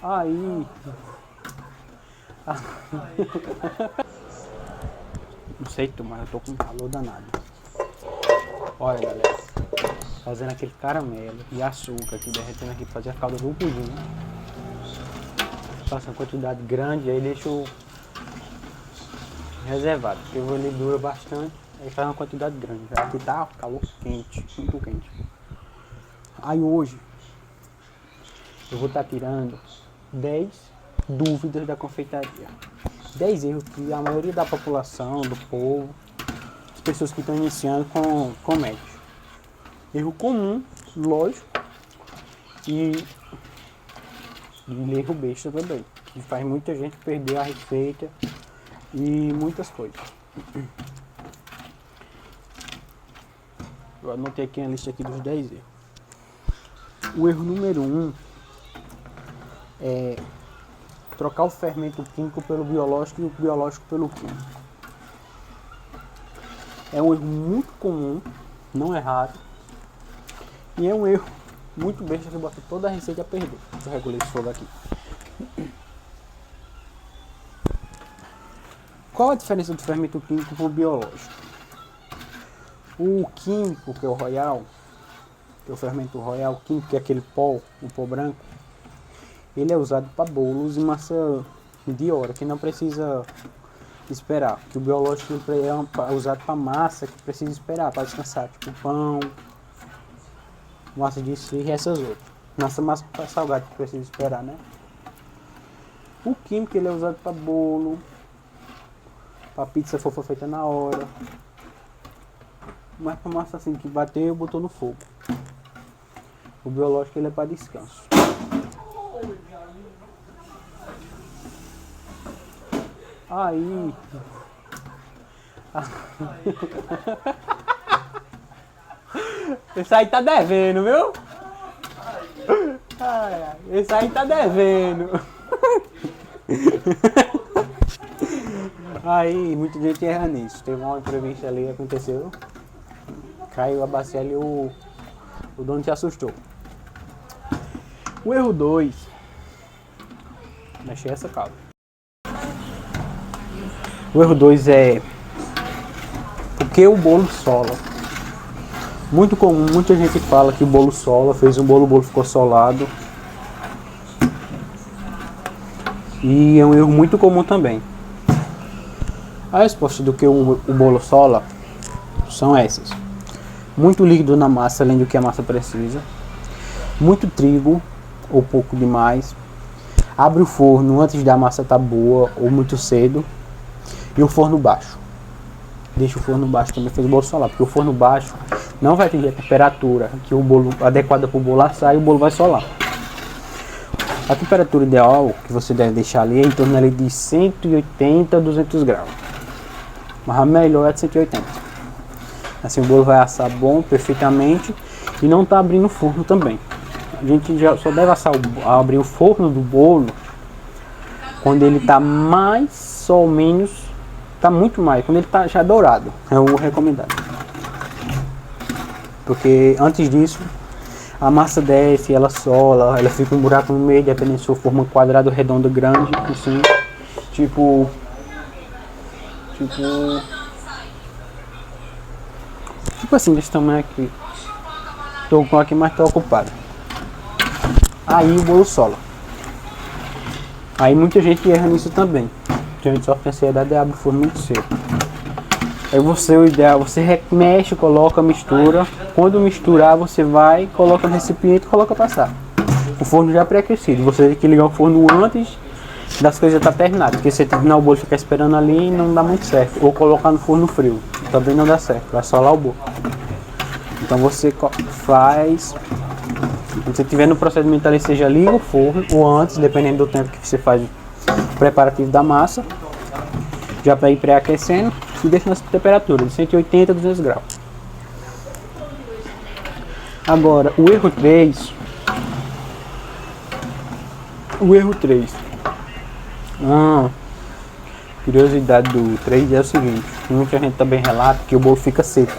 Aí. Não sei tu, mas eu tô com calor danado. Olha, galera. Fazendo aquele caramelo e açúcar aqui, derretendo aqui pra fazer a calda do pudim. Faço uma quantidade grande, aí deixo reservado, porque ele dura bastante, aí faz uma quantidade grande. Aqui tá calor quente, muito quente. Aí hoje eu vou estar tirando 10 dúvidas da confeitaria. 10 erros que a maioria da população, do povo, as pessoas que estão iniciando comete. Erro comum, lógico, e erro besta também, que faz muita gente perder a receita e muitas coisas. Eu anotei aqui a lista aqui dos 10 erros. O erro número 1 é trocar o fermento químico pelo biológico e o biológico pelo químico. É um erro muito comum, não é raro, e é um erro muito besta que bota toda a receita a perder. Deixa eu regular esse fogo aqui. Qual a diferença do fermento químico para o biológico? O químico, que é o Royal, que é o fermento Royal químico, que é aquele pó, o pó branco, ele é usado para bolos e massa de hora, que não precisa esperar. Que o biológico é usado para massa, que precisa esperar para descansar, tipo pão, massa de esfirra e essas outras. Massa para salgado, que precisa esperar, né? O químico ele é usado para bolo, para pizza for feita na hora, mas para massa assim que bateu, botou no fogo. O biológico ele é para descanso. Aí. Esse aí tá devendo, viu? Esse aí tá devendo. Aí, muita gente erra nisso. Teve uma entrevista ali, aconteceu. Caiu a bacia ali, o dono se assustou. O erro 2. Mexer essa calda. O erro 2 é porque o bolo sola. Muito comum, muita gente fala que o bolo sola, fez um bolo, o bolo ficou solado. E é um erro muito comum também. A resposta do que o bolo sola são essas: muito líquido na massa, além do que a massa precisa, muito trigo ou pouco demais, abre o forno antes da massa estar boa ou muito cedo, e o forno baixo. Deixa o forno baixo também, fez o bolo solar, porque o forno baixo não vai atingir a temperatura que o bolo adequada para o bolo assar, e o bolo vai solar. A temperatura ideal que você deve deixar ali é em torno ali de 180 a 200 graus. Mas a melhor é de 180. Assim o bolo vai assar bom, perfeitamente, e não está abrindo o forno também. A gente já só deve abrir o forno do bolo quando ele está mais ou menos, está muito mais, quando ele está já dourado. É o recomendado. Porque antes disso, a massa desce, ela sola, ela fica um buraco no meio, dependendo se for forma quadrado, redondo, grande, assim, tipo assim, desse tamanho aqui. Tô com aqui, mas tô ocupado. Aí o bolo sola. Aí muita gente erra nisso também. A gente sofre ansiedade e abre o forno muito cedo. Aí o ideal, você mexe, coloca, mistura. Quando misturar, você vai, coloca no recipiente e coloca passar. O forno já pré-aquecido. Você tem que ligar o forno antes das coisas estar terminadas. Porque se terminar o bolo e ficar esperando ali, não dá muito certo. Ou colocar no forno frio, também não dá certo. Vai solar o bolo. Então você faz... Quando você estiver no procedimento ali, você já liga o forno, ou antes, dependendo do tempo que você faz o preparativo da massa. Já para ir pré-aquecendo. E deixa nessa temperatura de 180 a 200 graus. Agora, o erro 3. Curiosidade do 3 é o seguinte: muita gente também relata que o bolo fica seco.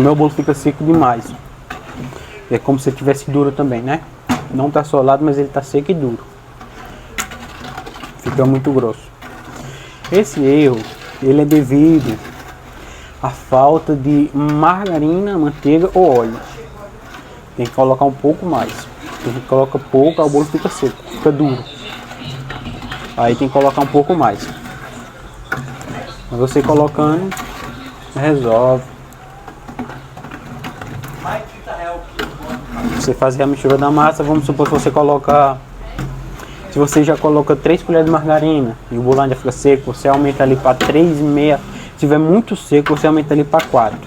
Meu bolo fica seco demais. É como se tivesse duro também, né? Não tá solado, mas ele tá seco e duro. Fica muito grosso. Esse erro, ele é devido à falta de margarina, manteiga ou óleo. Tem que colocar um pouco mais. Se você coloca pouco, o bolo fica seco, fica duro. Aí tem que colocar um pouco mais. Mas você colocando, resolve. Você faz a mistura da massa, vamos supor que você coloca... Se você já coloca 3 colheres de margarina e o bolo ainda fica seco, você aumenta ali para 3,5. Se tiver muito seco, você aumenta ali para 4.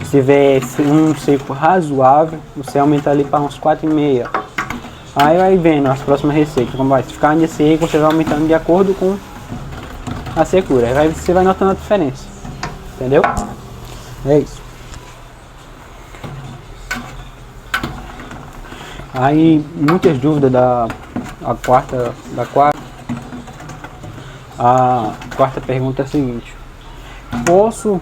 Se tiver um seco razoável, você aumenta ali para uns 4,5. Aí vai vendo as próximas receitas como vai. Se ficar ainda seco, você vai aumentando de acordo com a secura. Aí você vai notando a diferença. Entendeu? É isso. Aí muitas dúvidas a quarta pergunta é a seguinte: posso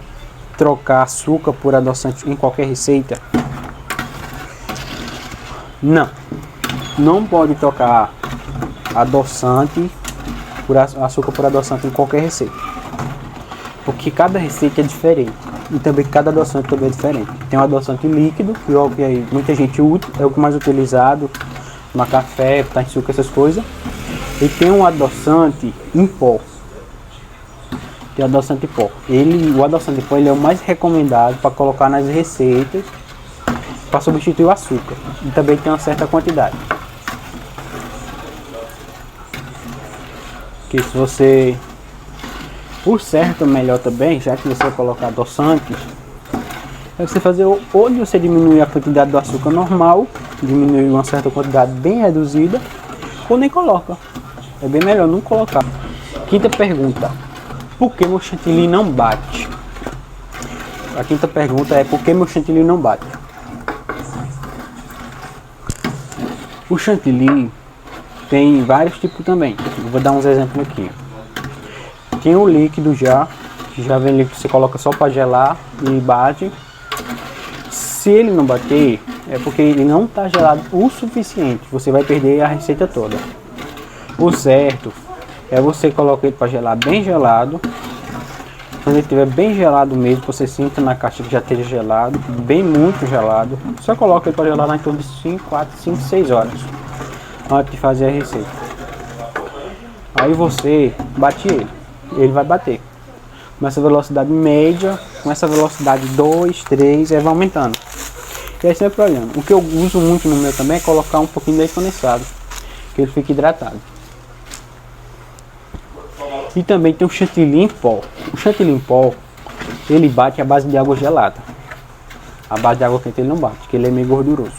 trocar açúcar por adoçante em qualquer receita? Não. Não pode trocar adoçante por açúcar por adoçante em qualquer receita. Porque cada receita é diferente. E também cada adoçante também é diferente. Tem um adoçante líquido, que muita gente usa, é o que mais utilizado no café, tá em suco, essas coisas. E tem um adoçante em pó. Tem adoçante em pó. O adoçante em pó ele é o mais recomendado para colocar nas receitas para substituir o açúcar. E também tem uma certa quantidade. Que se você... Por certo, melhor também, já que você vai colocar adoçante, é você fazer ou de você diminuir a quantidade do açúcar normal, diminuir uma certa quantidade bem reduzida, ou nem coloca. É bem melhor não colocar. Quinta pergunta: por que meu chantilly não bate? A quinta pergunta é: por que meu chantilly não bate? O chantilly tem vários tipos também. Eu vou dar uns exemplos aqui. Tem o líquido que já vem líquido, você coloca só para gelar e bate. Se ele não bater, é porque ele não está gelado o suficiente. Você vai perder a receita toda. O certo é você colocar ele para gelar bem gelado. Quando ele estiver bem gelado mesmo, você sinta na caixa que já esteja gelado, bem muito gelado. Só coloca ele para gelar lá em torno de 5, 6 horas antes de fazer a receita. Aí você bate ele vai bater com essa velocidade média, com essa velocidade 2, 3, aí vai aumentando. E esse é o problema. O que eu uso muito no meu também é colocar um pouquinho de leite condensado, que ele fique hidratado. E também tem o chantilly em pó. O chantilly em pó, ele bate à base de água gelada. A base de água quente ele não bate, porque ele é meio gorduroso.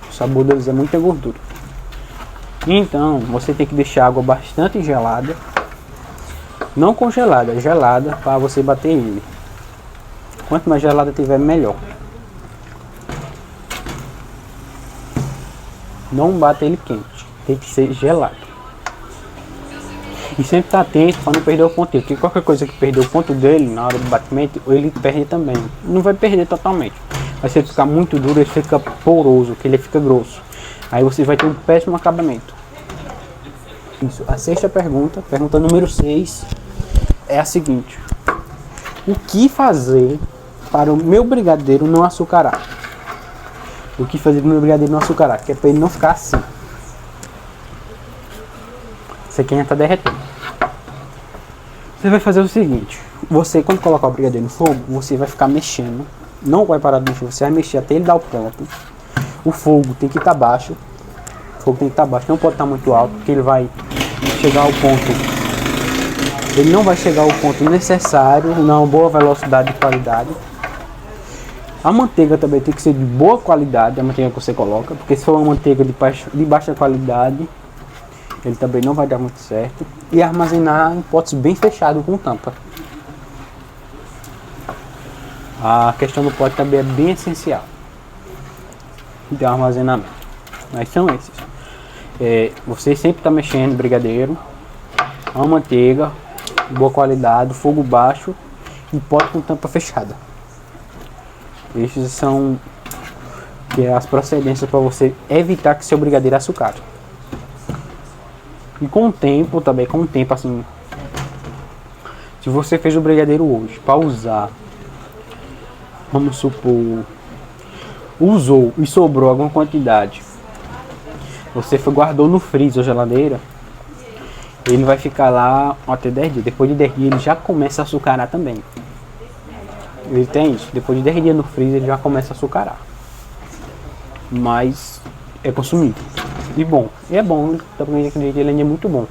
O sabor deles é muita gordura. Então, você tem que deixar a água bastante gelada. Não congelada, gelada, para você bater ele. Quanto mais gelada tiver, melhor. Não bata ele quente, tem que ser gelado. E sempre tá atento para não perder o ponto dele, porque qualquer coisa que perder o ponto dele na hora do batimento, ele perde também. Não vai perder totalmente. Mas se ele ficar muito duro, ele fica poroso, que ele fica grosso. Aí você vai ter um péssimo acabamento. Isso. A sexta pergunta número 6, é a seguinte: o que fazer para o meu brigadeiro não açucarar? O que fazer para o meu brigadeiro não açucarar? Que é para ele não ficar assim. Isso aqui ainda está derretendo. Você vai fazer o seguinte: você, quando colocar o brigadeiro no fogo, você vai ficar mexendo. Não vai parar de mexer, você vai mexer até ele dar o ponto. O fogo tem que estar baixo. O fogo tem que estar baixo, não pode estar muito alto, porque ele vai chegar ao ponto. Ele não vai chegar ao ponto necessário, não boa velocidade e qualidade. A manteiga também tem que ser de boa qualidade, a manteiga que você coloca, porque se for uma manteiga de baixa qualidade, ele também não vai dar muito certo. E armazenar em potes bem fechados com tampa. A questão do pote também é bem essencial de armazenamento. Mas são esses. Você sempre está mexendo no brigadeiro, uma manteiga, boa qualidade, fogo baixo e pote com tampa fechada. Esses são que é as procedências para você evitar que seu brigadeiro açucare. E com o tempo também, assim, se você fez o brigadeiro hoje para usar, vamos supor, usou e sobrou alguma quantidade, você guardou no freezer ou geladeira, ele vai ficar lá até 10 dias. Depois de 10 dias ele já começa a açucarar também. Ele tem isso, depois de 10 dias no freezer ele já começa a açucarar. Mas é consumível. E bom, também acredito que ele ainda é muito bom.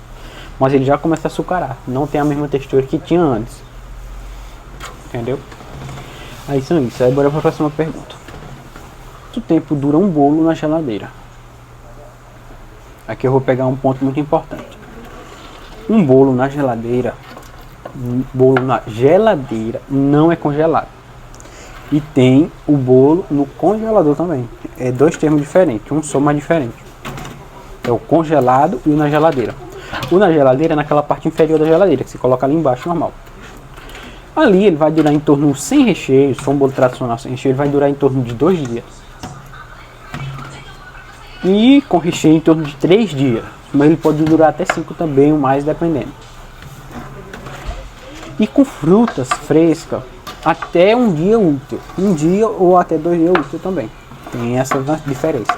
Mas ele já começa a açucarar, não tem a mesma textura que tinha antes. Entendeu? Aí são isso, aí bora para a próxima pergunta. Quanto tempo dura um bolo na geladeira? Aqui eu vou pegar um ponto muito importante. Um bolo na geladeira não é congelado. E tem o bolo no congelador também. É dois termos diferentes, um só mais diferente. É o congelado e o na geladeira. O na geladeira é naquela parte inferior da geladeira, que você coloca ali embaixo normal. Ali ele vai durar em torno, sem recheio, se for um bolo tradicional sem recheio, ele vai durar em torno de 2 dias. E com recheio em torno de 3 dias. Mas ele pode durar até 5 também, ou mais, dependendo. E com frutas frescas, até um dia útil. Um dia ou até 2 dias útil também. Tem essa diferença.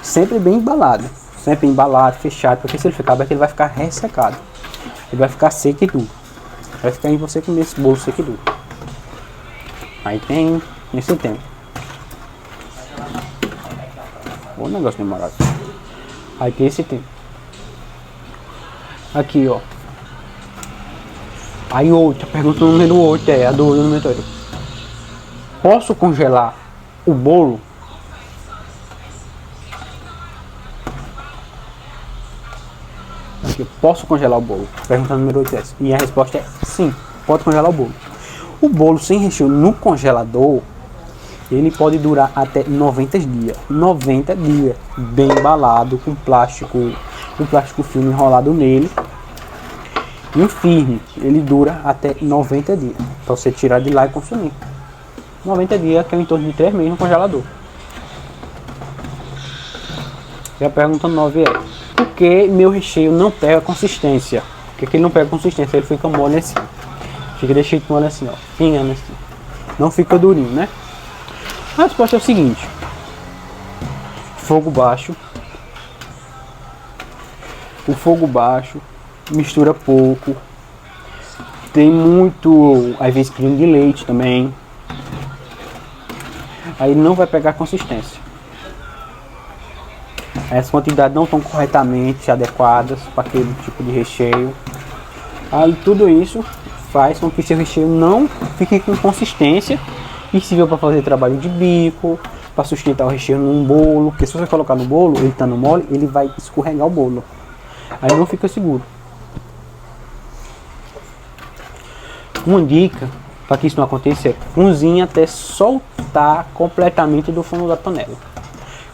Sempre bem embalado. Sempre embalado, fechado. Porque se ele ficar aberto, ele vai ficar ressecado. Ele vai ficar seco e duro. Vai ficar em você comer esse bolo seco e duro. Aí tem esse tempo. Bom negócio demorado. Aí tem esse tempo. Aqui, ó. Aí outra, pergunta número 8 é a do número 8. Posso congelar o bolo? Aqui, posso congelar o bolo? Pergunta número 8 é essa. E a resposta é sim, pode congelar o bolo. O bolo sem recheio no congelador, ele pode durar até 90 dias. 90 dias, bem embalado, com plástico filme enrolado nele. E o firme, ele dura até 90 dias. Para você tirar de lá e consumir. 90 dias, que é em torno de 3 meses no congelador. E a pergunta 9 é: por que meu recheio não pega consistência? Por que ele não pega consistência? Ele fica mole assim. Fica desse jeito mole assim, ó. Pingando assim. Não fica durinho, né? A resposta é o seguinte: fogo baixo. O fogo baixo, mistura pouco. Tem muito, às vezes, creme de leite também. Aí não vai pegar consistência. As quantidades não estão corretamente adequadas para aquele tipo de recheio. Aí tudo isso faz com que seu recheio não fique com consistência e sirva para fazer trabalho de bico, para sustentar o recheio num bolo. Porque se você colocar no bolo, ele estando mole, ele vai escorregar o bolo. Aí não fica seguro. Uma dica para que isso não aconteça é cozinhe até soltar completamente do fundo da panela.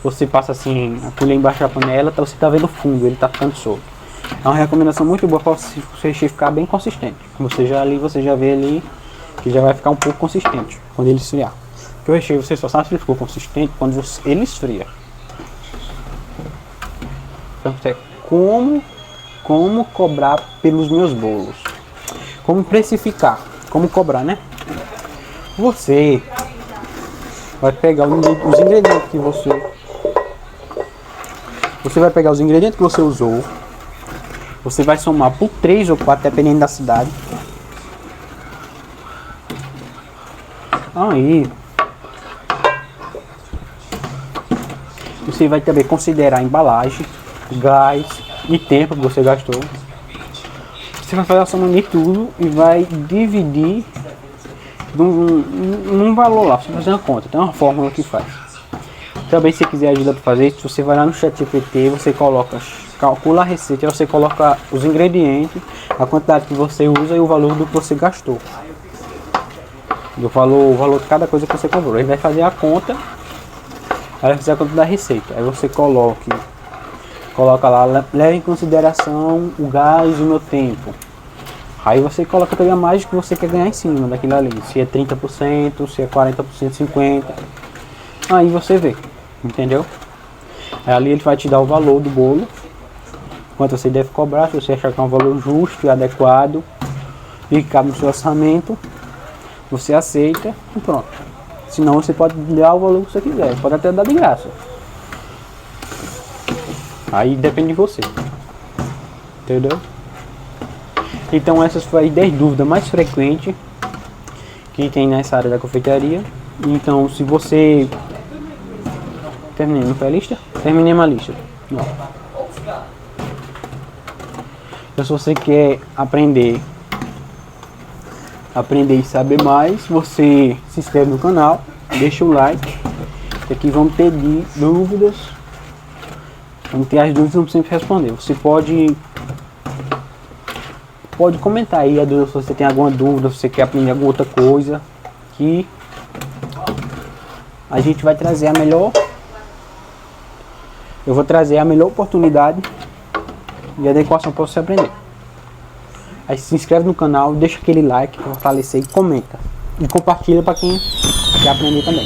Você passa assim a colher embaixo da panela, você está vendo o fundo, ele está ficando solto. É uma recomendação muito boa para o recheio ficar bem consistente. Você já vê ali que já vai ficar um pouco consistente quando ele esfriar. Porque o recheio você só sabe se ele ficou consistente quando ele esfria. Então, como cobrar pelos meus bolos? Como precificar? Como cobrar, né? Você vai pegar os ingredientes que você vai pegar os ingredientes que você usou. Você vai somar por 3 ou 4, dependendo da cidade. Aí você vai também considerar a embalagem, gás e tempo que você gastou. Você vai fazer a soma de tudo e vai dividir num valor lá. Você vai fazer uma conta, tem uma fórmula que faz. Também, se quiser ajuda para fazer isso, você vai lá no ChatGPT, você calcula a receita, você coloca os ingredientes, a quantidade que você usa e o valor do que você gastou. O valor de cada coisa que você comprou. Ele vai fazer a conta, vai fazer a conta da receita. Aí você coloca lá, leve em consideração o gás e o meu tempo. Aí você coloca também a margem que você quer ganhar em cima daquilo ali. Se é 30%, se é 40%, 50%. Aí você vê. Entendeu? Aí ali ele vai te dar o valor do bolo, quanto você deve cobrar, se você achar que é um valor justo e adequado e que cabe no seu orçamento, você aceita e pronto. Senão você pode dar o valor que você quiser, pode até dar de graça. Aí depende de você. Entendeu? Então essas foram as 10 dúvidas mais frequentes que tem nessa área da confeitaria. Então se você... Terminei, não foi a lista? Terminei uma lista. Não. Então se você quer aprender e saber mais, você se inscreve no canal, deixa o like. E aqui vamos ter dúvidas. Vamos ter as dúvidas, vamos sempre responder. Você pode comentar aí a dúvida, se você tem alguma dúvida, se você quer aprender alguma outra coisa, que a gente vai trazer a melhor. Eu vou trazer a melhor oportunidade e adequação para você aprender. Aí se inscreve no canal, deixa aquele like para fortalecer e comenta. E compartilha para quem quer aprender também.